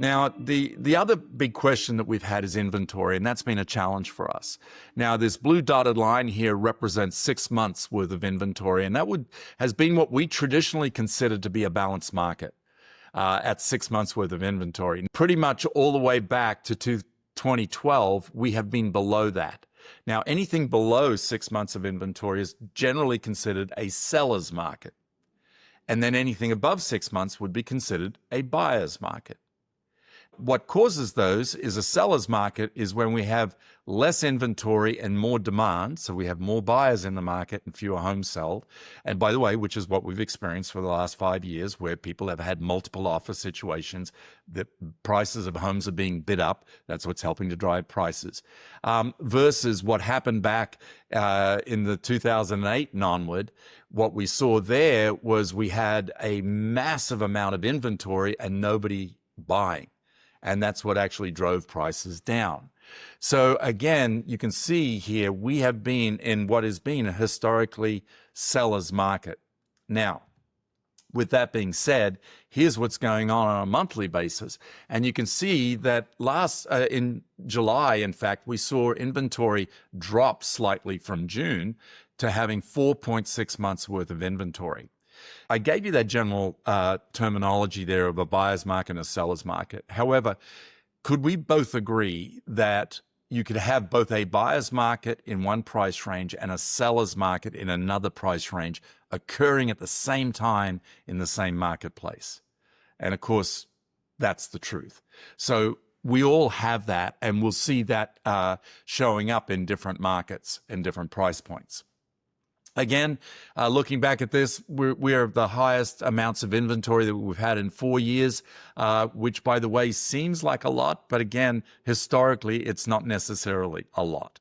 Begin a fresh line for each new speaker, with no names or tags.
Now, the other big question that we've had is inventory, and that's been a challenge for us. Now, this blue dotted line here represents 6 months worth of inventory, and has been what we traditionally considered to be a balanced market at 6 months worth of inventory. Pretty much all the way back to 2012, we have been below that. Now, anything below 6 months of inventory is generally considered a seller's market. And then anything above 6 months would be considered a buyer's market. What causes those is a seller's market is when we have less inventory and more demand. So we have more buyers in the market and fewer homes sold. And by the way, which is what we've experienced for the last 5 years, where people have had multiple offer situations, the prices of homes are being bid up. That's what's helping to drive prices. Versus what happened back in the 2008 and onward. What we saw there was we had a massive amount of inventory and nobody buying. And that's what actually drove prices down. So again, you can see here, we have been in what has been a historically seller's market. Now, with that being said, here's what's going on a monthly basis. And you can see that in July, in fact, we saw inventory drop slightly from June to having 4.6 months worth of inventory. I gave you that general terminology there of a buyer's market and a seller's market. However, could we both agree that you could have both a buyer's market in one price range and a seller's market in another price range occurring at the same time in the same marketplace? And of course, that's the truth. So we all have that, and we'll see that showing up in different markets and different price points. Again, looking back at this, we're the highest amounts of inventory that we've had in 4 years, which, by the way, seems like a lot. But again, historically, it's not necessarily a lot.